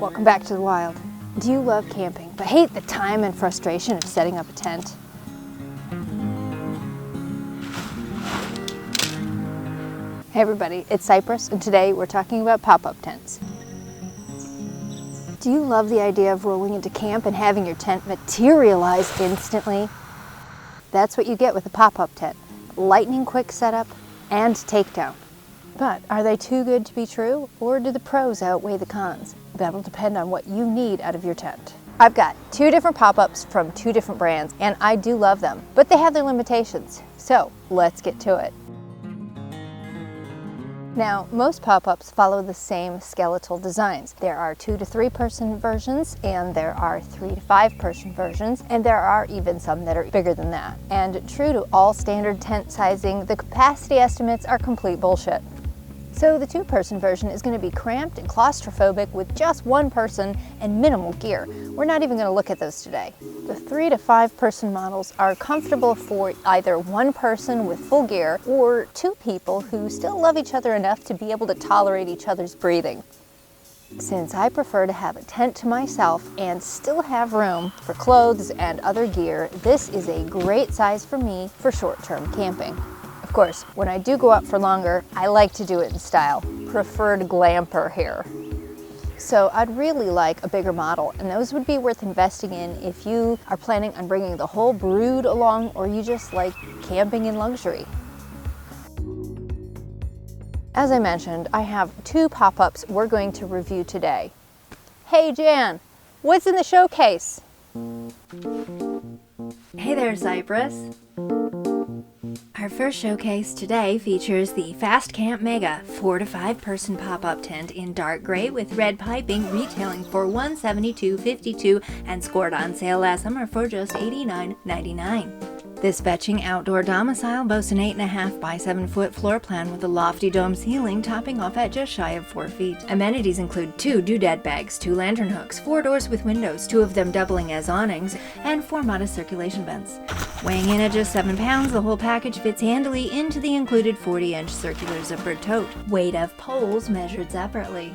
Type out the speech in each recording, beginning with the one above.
Welcome back to the wild. Do you love camping but hate the time and frustration of setting up a tent? Hey everybody, it's Cypress, and today we're talking about pop-up tents. Do you love the idea of rolling into camp and having your tent materialize instantly? That's what you get with a pop-up tent. Lightning quick setup and takedown. But are they too good to be true, or do the pros outweigh the cons? That'll depend on what you need out of your tent. I've got two different pop-ups from two different brands, and I do love them, but they have their limitations. So let's get to it. Now, most pop-ups follow the same skeletal designs. There are 2 to 3 person versions, and there are 3 to 5 person versions, and there are even some that are bigger than that. And true to all standard tent sizing, the capacity estimates are complete bullshit. So the 2-person version is going to be cramped and claustrophobic with just 1 person and minimal gear. We're not even going to look at those today. The 3 to 5 person models are comfortable for either 1 person with full gear or 2 people who still love each other enough to be able to tolerate each other's breathing. Since I prefer to have a tent to myself and still have room for clothes and other gear, this is a great size for me for short-term camping. Of course, when I do go out for longer, I like to do it in style. Preferred glamper here. So I'd really like a bigger model, and those would be worth investing in if you are planning on bringing the whole brood along, or you just like camping in luxury. As I mentioned, I have 2 pop-ups we're going to review today. Hey Jan, what's in the showcase? Hey there, Cypress. Our first showcase today features the Fast Camp Mega 4 to 5 person pop-up tent in dark gray with red piping, retailing for $172.52 and scored on sale last summer for just $89.99. This fetching outdoor domicile boasts an 8.5 by 7 foot floor plan with a lofty dome ceiling topping off at just shy of 4 feet. Amenities include 2 doodad bags, 2 lantern hooks, 4 doors with windows, 2 of them doubling as awnings, and 4 modest circulation vents. Weighing in at just 7 pounds, the whole package fits handily into the included 40-inch circular zippered tote. Weight of poles measured separately.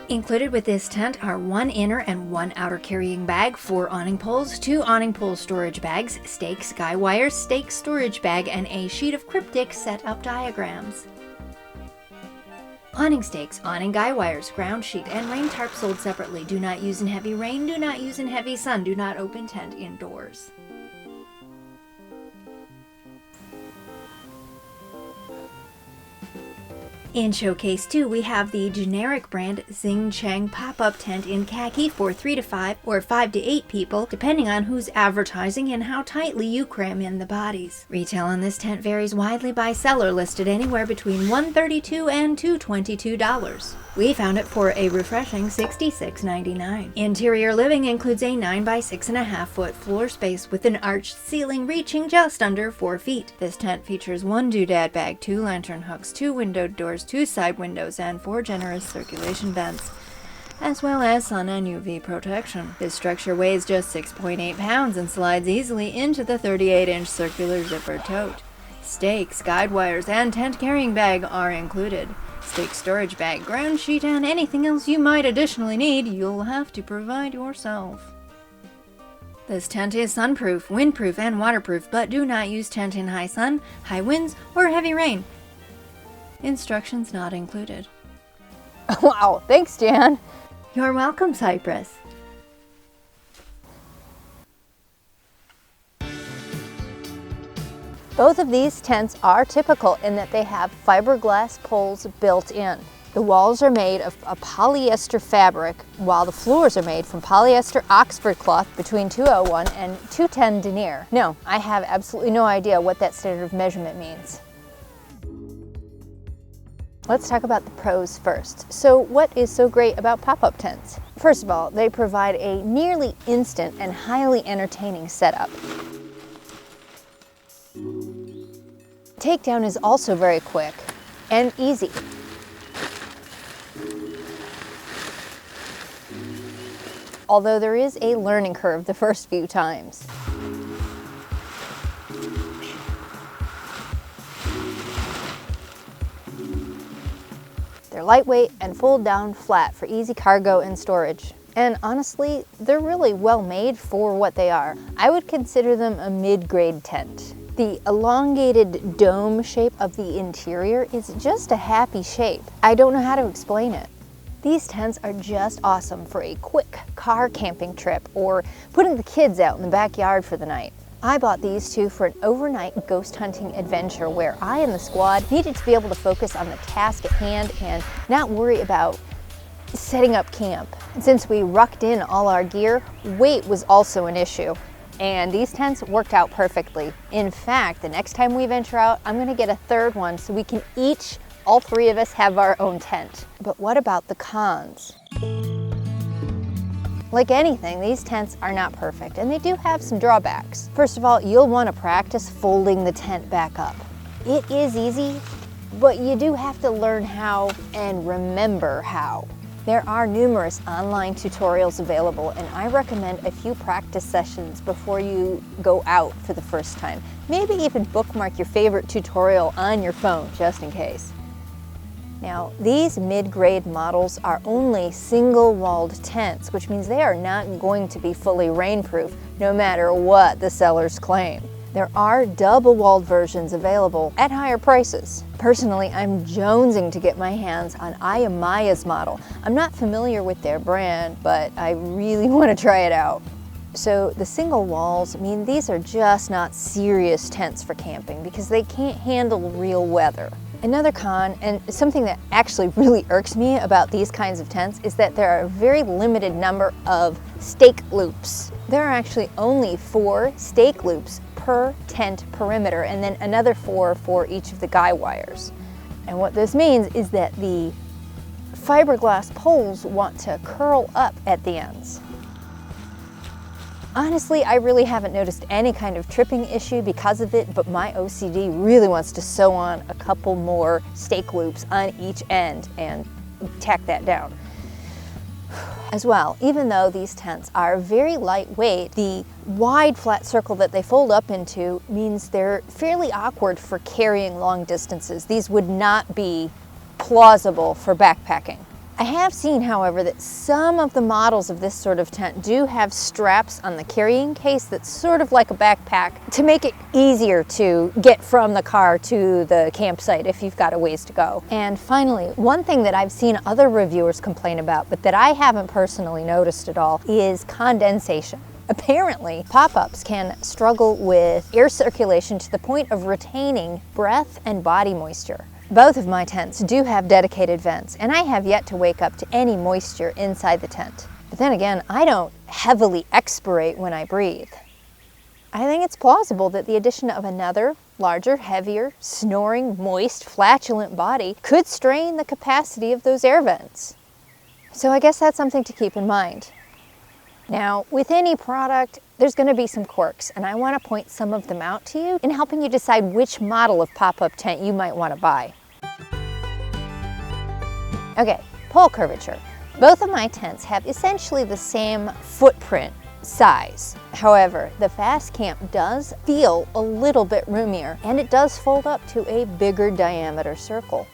Included with this tent are 1 inner and 1 outer carrying bag, 4 awning poles, 2 awning pole storage bags, stakes, guy wires, stake storage bag, and a sheet of cryptic setup diagrams. Awning stakes, awning guy wires, ground sheet, and rain tarp sold separately. Do not use in heavy rain, do not use in heavy sun, do not open tent indoors. In Showcase 2, we have the generic brand XingChang Pop Up Tent in khaki for 3 to 5 or 5 to 8 people, depending on who's advertising and how tightly you cram in the bodies. Retail on this tent varies widely by seller, listed anywhere between $132 and $222. We found it for a refreshing $66.99. Interior living includes a 9 by 6.5 foot floor space with an arched ceiling reaching just under 4 feet. This tent features 1 doodad bag, 2 lantern hooks, 2 windowed doors, 2 side windows, and 4 generous circulation vents, as well as sun and UV protection. This structure weighs just 6.8 pounds and slides easily into the 38-inch circular zippered tote. Stakes, guide wires, and tent carrying bag are included. Stake storage bag, ground sheet, and anything else you might additionally need, you'll have to provide yourself. This tent is sunproof, windproof, and waterproof, but do not use tent in high sun, high winds, or heavy rain. Instructions not included. Wow, thanks Jan. You're welcome, Cypress. Both of these tents are typical in that they have fiberglass poles built in. The walls are made of a polyester fabric, while the floors are made from polyester Oxford cloth between 201 and 210 denier. No, I have absolutely no idea what that standard of measurement means. Let's talk about the pros first. So what is so great about pop-up tents? First of all, they provide a nearly instant and highly entertaining setup. Takedown is also very quick and easy. Although there is a learning curve the first few times. They're lightweight and fold down flat for easy cargo and storage. And honestly, they're really well made for what they are. I would consider them a mid-grade tent. The elongated dome shape of the interior is just a happy shape. I don't know how to explain it. These tents are just awesome for a quick car camping trip or putting the kids out in the backyard for the night. I bought these two for an overnight ghost hunting adventure where I and the squad needed to be able to focus on the task at hand and not worry about setting up camp. And since we rucked in all our gear, weight was also an issue. And these tents worked out perfectly. In fact, the next time we venture out, I'm gonna get a third one so we can each, all three of us, have our own tent. But what about the cons? Like anything, these tents are not perfect and they do have some drawbacks. First of all, you'll want to practice folding the tent back up. It is easy, but you do have to learn how and remember how. There are numerous online tutorials available, and I recommend a few practice sessions before you go out for the first time. Maybe even bookmark your favorite tutorial on your phone, just in case. Now, these mid-grade models are only single-walled tents, which means they are not going to be fully rainproof, no matter what the sellers claim. There are double-walled versions available at higher prices. Personally, I'm jonesing to get my hands on Ayamaya's model. I'm not familiar with their brand, but I really want to try it out. So the single walls mean these are just not serious tents for camping because they can't handle real weather. Another con, and something that actually really irks me about these kinds of tents, is that there are a very limited number of stake loops. There are actually only 4 stake loops per tent perimeter, and then another 4 for each of the guy wires. And what this means is that the fiberglass poles want to curl up at the ends. Honestly, I really haven't noticed any kind of tripping issue because of it, but my OCD really wants to sew on a couple more stake loops on each end and tack that down. As well, even though these tents are very lightweight, the wide flat circle that they fold up into means they're fairly awkward for carrying long distances. These would not be plausible for backpacking. I have seen, however, that some of the models of this sort of tent do have straps on the carrying case that's sort of like a backpack to make it easier to get from the car to the campsite if you've got a ways to go. And finally, one thing that I've seen other reviewers complain about, but that I haven't personally noticed at all, is condensation. Apparently, pop-ups can struggle with air circulation to the point of retaining breath and body moisture. Both of my tents do have dedicated vents, and I have yet to wake up to any moisture inside the tent. But then again, I don't heavily expirate when I breathe. I think it's plausible that the addition of another, larger, heavier, snoring, moist, flatulent body could strain the capacity of those air vents. So I guess that's something to keep in mind. Now, with any product, there's going to be some quirks, and I want to point some of them out to you in helping you decide which model of pop-up tent you might want to buy. Okay, pole curvature. Both of my tents have essentially the same footprint size. However, the Fast Camp does feel a little bit roomier, and it does fold up to a bigger diameter circle.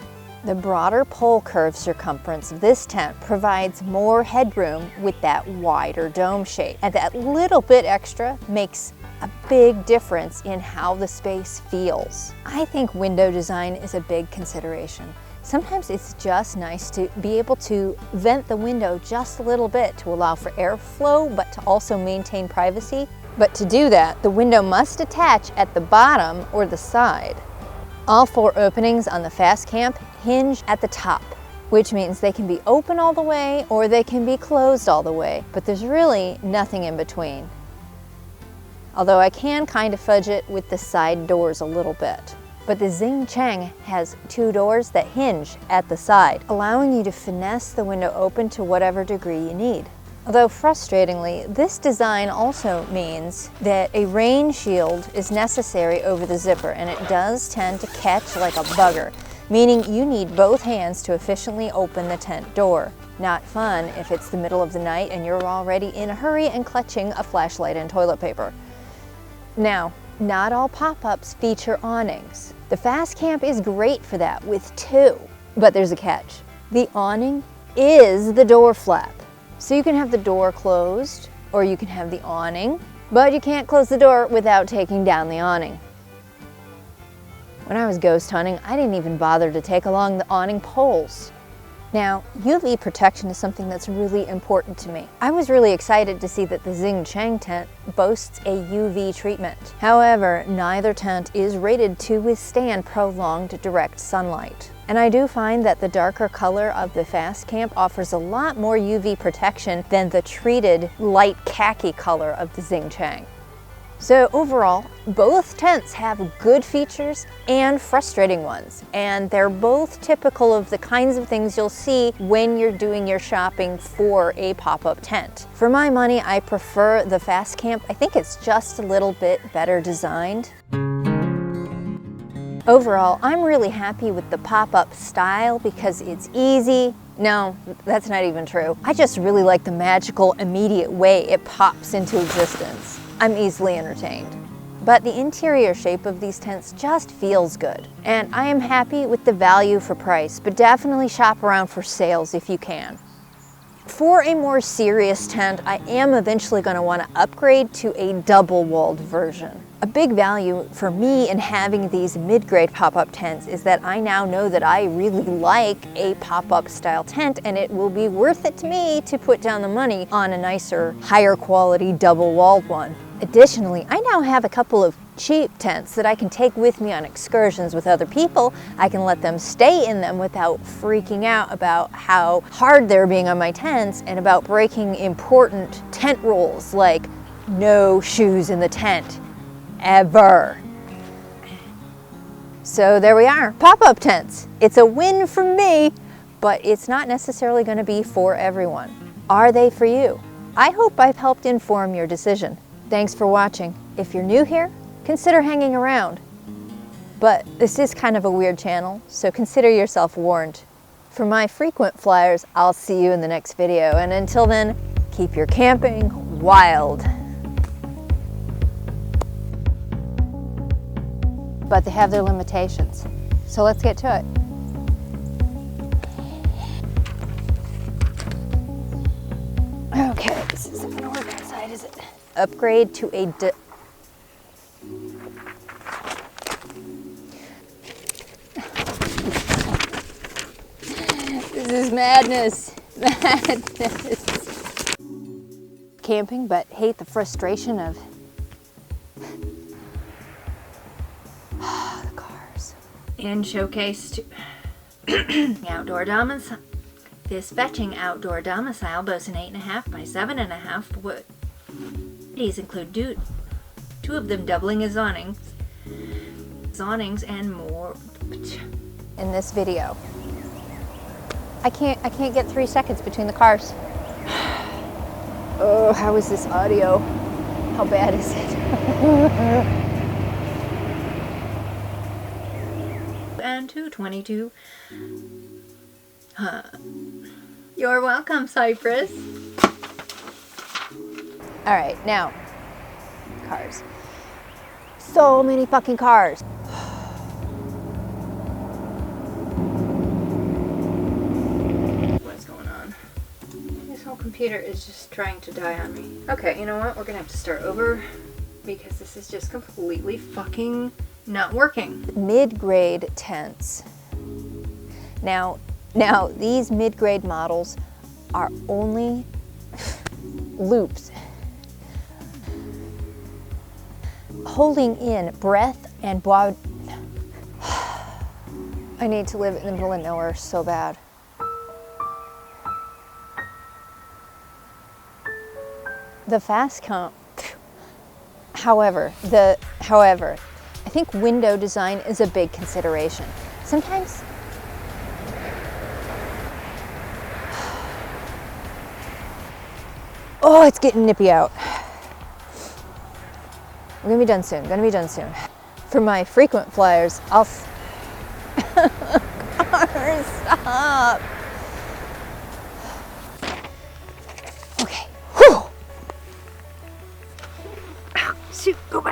The broader pole curve circumference of this tent provides more headroom with that wider dome shape, and that little bit extra makes a big difference in how the space feels. I think window design is a big consideration. Sometimes it's just nice to be able to vent the window just a little bit to allow for airflow, but to also maintain privacy. But to do that, the window must attach at the bottom or the side. All 4 openings on the Fast Camp hinge at the top, which means they can be open all the way or they can be closed all the way, but there's really nothing in between. Although I can kind of fudge it with the side doors a little bit. But the XingChang has 2 doors that hinge at the side, allowing you to finesse the window open to whatever degree you need. Although frustratingly, this design also means that a rain shield is necessary over the zipper, and it does tend to catch like a bugger, meaning you need both hands to efficiently open the tent door. Not fun if it's the middle of the night and you're already in a hurry and clutching a flashlight and toilet paper. Now, not all pop-ups feature awnings. The Fast Camp is great for that, with 2, but there's a catch. The awning is the door flap. The So you can have the door closed, or you can have the awning, but you can't close the door without taking down the awning. When I was ghost hunting, I didn't even bother to take along the awning poles. Now, UV protection is something that's really important to me. I was really excited to see that the XingChang tent boasts a UV treatment. However, neither tent is rated to withstand prolonged direct sunlight. And I do find that the darker color of the Fast Camp offers a lot more UV protection than the treated light khaki color of the XingChang. So overall, both tents have good features and frustrating ones, and they're both typical of the kinds of things you'll see when you're doing your shopping for a pop-up tent. For my money, I prefer the Fast Camp. I think it's just a little bit better designed. Overall, I'm really happy with the pop-up style because it's easy. No, that's not even true. I just really like the magical, immediate way it pops into existence. I'm easily entertained. But the interior shape of these tents just feels good. And I am happy with the value for price, but definitely shop around for sales if you can. For a more serious tent, I am eventually going to want to upgrade to a double-walled version. A big value for me in having these mid-grade pop-up tents is that I now know that I really like a pop-up style tent, and it will be worth it to me to put down the money on a nicer, higher quality double-walled one. Additionally, I now have a couple of cheap tents that I can take with me on excursions with other people. I can let them stay in them without freaking out about how hard they're being on my tents and about breaking important tent rules like no shoes in the tent, ever. So there we are, pop-up tents. It's a win for me, but it's not necessarily going to be for everyone. Are they for you? I hope I've helped inform your decision. Thanks for watching. If you're new here, consider hanging around. But this is kind of a weird channel, so consider yourself warned. For my frequent flyers, I'll see you in the next video, and until then, keep your camping wild. But they have their limitations, so let's get to it. Okay, this isn't gonna work outside, is it? Upgrade to a This is madness. Madness. Camping, but hate the frustration of the cars. And showcased outdoor domicile. This fetching outdoor domicile boasts an 8.5 by 7.5 wood. These include two of them doubling as awnings and more. In this video, I can't get 3 seconds between the cars. Oh, how is this audio? How bad is it? And 222. You're welcome, Cypress. All right, now, cars. So many fucking cars. What's going on? This whole computer is just trying to die on me. Okay, you know what? We're gonna have to start over because this is just completely fucking not working. Mid-grade tents. Now these mid-grade models are only loops. Holding in breath and body. I need to live in the middle of nowhere so bad. The Fast Camp, however, I think window design is a big consideration. Sometimes oh, it's getting nippy out. I'm gonna be done soon, For my frequent flyers, I'll cars, stop. Okay, whew. Ow, shoot, go back.